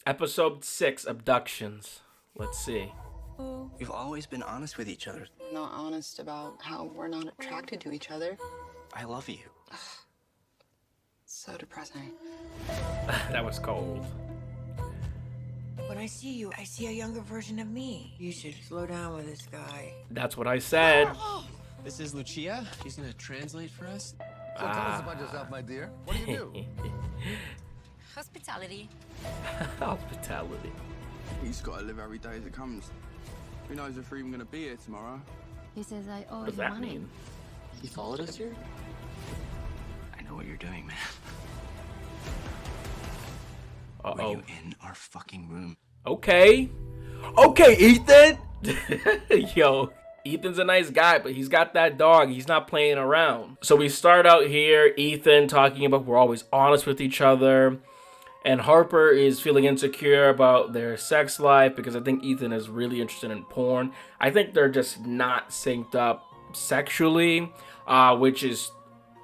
Episode 6, Abductions. Let's see. We've always been honest with each other. Not honest about how we're not attracted to each other. I love you. So depressing. That was cold. When I see you, I see a younger version of me. You should slow down with this guy. That's what I said. This is Lucia. She's gonna translate for us. So tell us about yourself, my dear. What do you do? Hospitality. Hospitality. You just gotta live every day as it comes. Who knows if we're even gonna be here tomorrow? He says I owe What does you that money. mean? He followed us here? I know what you're doing, man. Were Uh-oh. you in our fucking room? Okay, Ethan. Yo, Ethan's a nice guy, but he's got that dog. He's not playing around. So we start out here, Ethan talking about we're always honest with each other. And Harper is feeling insecure about their sex life because I think Ethan is really interested in porn. I think they're just not synced up sexually, which is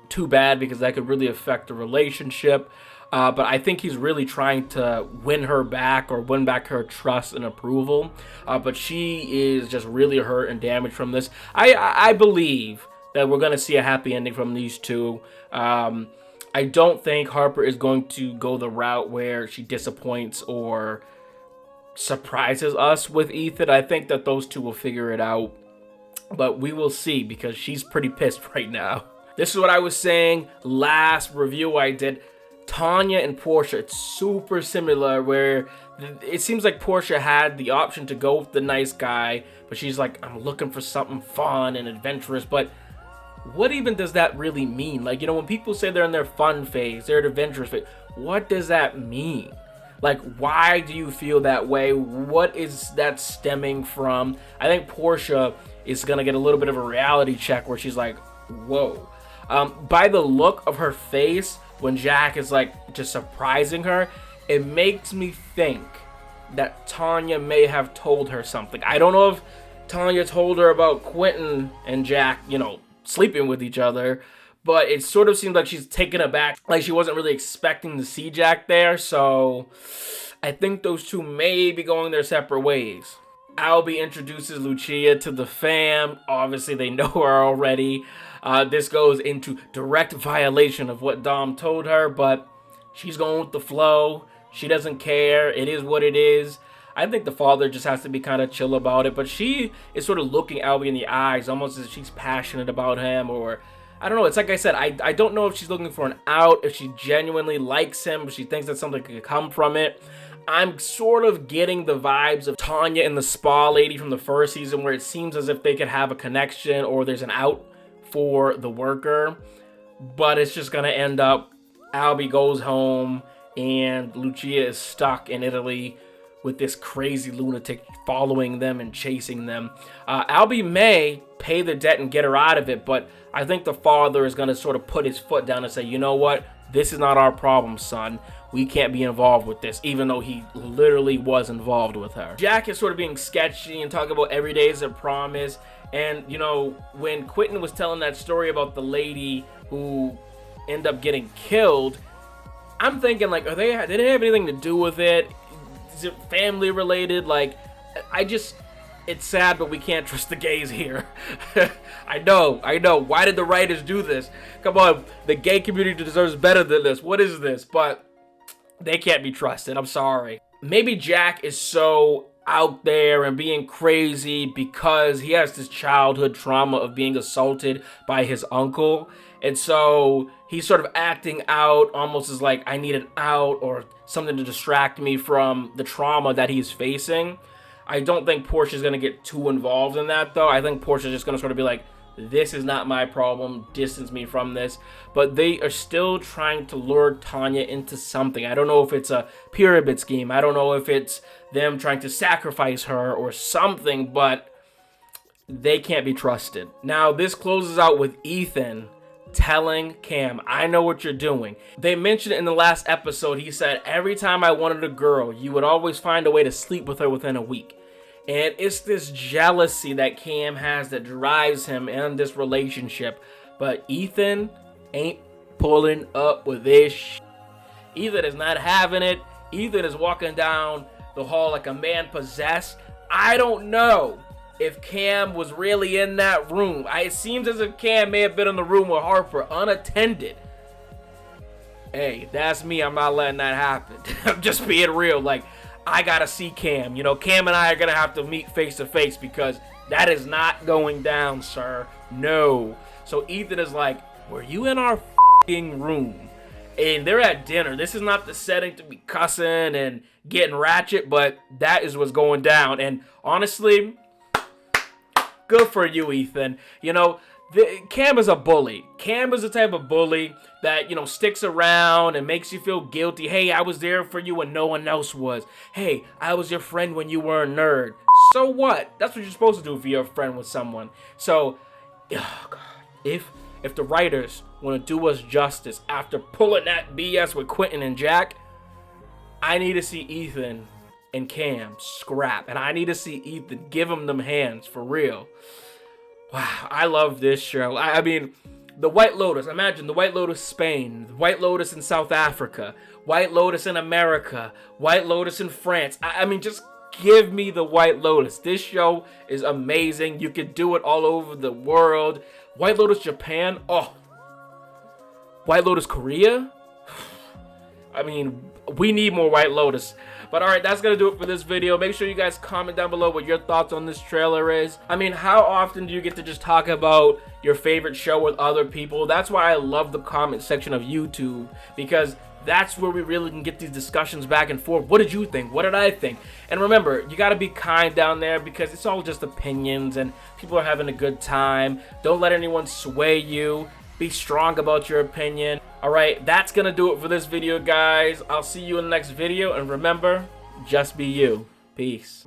too bad because that could really affect the relationship. But I think he's really trying to win her back or win back her trust and approval. But she is just really hurt and damaged from this. I believe that we're going to see a happy ending from these two. I don't think Harper is going to go the route where she disappoints or surprises us with Ethan. I think that those two will figure it out. But we will see because she's pretty pissed right now. This is what I was saying last review I did. Tanya and Portia, it's super similar where it seems like Portia had the option to go with the nice guy, but she's like, I'm looking for something fun and adventurous. But what even does that really mean? Like, you know, when people say they're in their fun phase, they're adventurous phase, what does that mean? Like, why do you feel that way? What is that stemming from? I think Portia is going to get a little bit of a reality check where she's like, whoa. By the look of her face, when Jack is like just surprising her, it makes me think that Tanya may have told her something. I don't know if Tanya told her about Quentin and Jack, you know, sleeping with each other, but it sort of seemed like she's taken aback, like she wasn't really expecting to see Jack there. So I think those two may be going their separate ways. Albie introduces Lucia to the fam. Obviously they know her already. This goes into direct violation of what Dom told her, but she's going with the flow. She doesn't care. It is what it is. I think the father just has to be kind of chill about it, but she is sort of looking Albie in the eyes, almost as if she's passionate about him, or I don't know. It's like I said, I don't know if she's looking for an out, if she genuinely likes him, if she thinks that something could come from it. I'm sort of getting the vibes of Tanya and the spa lady from the first season, where it seems as if they could have a connection or there's an out for the worker, but it's just gonna end up Albie goes home and Lucia is stuck in Italy with this crazy lunatic following them and chasing them. Albie may pay the debt and get her out of it, but I think the father is gonna sort of put his foot down and say, you know what, this is not our problem, son. We can't be involved with this, even though he literally was involved with her. Jack is sort of being sketchy and talking about every day is a promise. And, you know, when Quentin was telling that story about the lady who ended up getting killed, I'm thinking, like, did they have anything to do with it? Is it family related? Like, it's sad, but we can't trust the gays here. I know. Why did the writers do this? Come on, the gay community deserves better than this. What is this? But they can't be trusted. I'm sorry. Maybe Jack is so out there and being crazy because he has this childhood trauma of being assaulted by his uncle. And so he's sort of acting out almost as like, I need an out or something to distract me from the trauma that he's facing. I don't think Portia's going to get too involved in that, though. I think Portia's just going to sort of be like, this is not my problem, distance me from this. But they are still trying to lure Tanya into something. I don't know if it's a pyramid scheme. I don't know if it's them trying to sacrifice her or something, but they can't be trusted. Now, this closes out with Ethan telling Cam, I know what you're doing. They mentioned in the last episode, he said, every time I wanted a girl, you would always find a way to sleep with her within a week. And it's this jealousy that Cam has that drives him in this relationship. But Ethan ain't pulling up with this. Ethan is not having it. Ethan is walking down the hall like a man possessed. I don't know if Cam was really in that room. It seems as if Cam may have been in the room with Harper unattended. Hey, that's me. I'm not letting that happen. I'm just being real. Like, I gotta see Cam. You know, Cam and I are gonna have to meet face to face because that is not going down, sir. No. So Ethan is like, were you in our f***ing room? And they're at dinner. This is not the setting to be cussing and getting ratchet, but that is what's going down. And honestly, good for you, Ethan. You know, Cam is a bully. Cam is the type of bully that, you know, sticks around and makes you feel guilty. Hey, I was there for you when no one else was. Hey, I was your friend when you were a nerd. So what? That's what you're supposed to do if you're a friend with someone. So, oh God, if the writers want to do us justice after pulling that BS with Quentin and Jack, I need to see Ethan and Cam scrap. And I need to see Ethan give them hands for real. Wow, I love this show. I mean, the White Lotus. Imagine the White Lotus Spain, the White Lotus in South Africa, White Lotus in America, White Lotus in France. I mean, just give me the White Lotus. This show is amazing. You could do it all over the world. White Lotus Japan. Oh. White Lotus Korea. I mean, we need more White Lotus. But alright, that's going to do it for this video. Make sure you guys comment down below what your thoughts on this trailer is. I mean, how often do you get to just talk about your favorite show with other people? That's why I love the comment section of YouTube, because that's where we really can get these discussions back and forth. What did you think? What did I think? And remember, you got to be kind down there because it's all just opinions and people are having a good time. Don't let anyone sway you. Be strong about your opinion. Alright, that's gonna do it for this video, guys. I'll see you in the next video, and remember, just be you. Peace.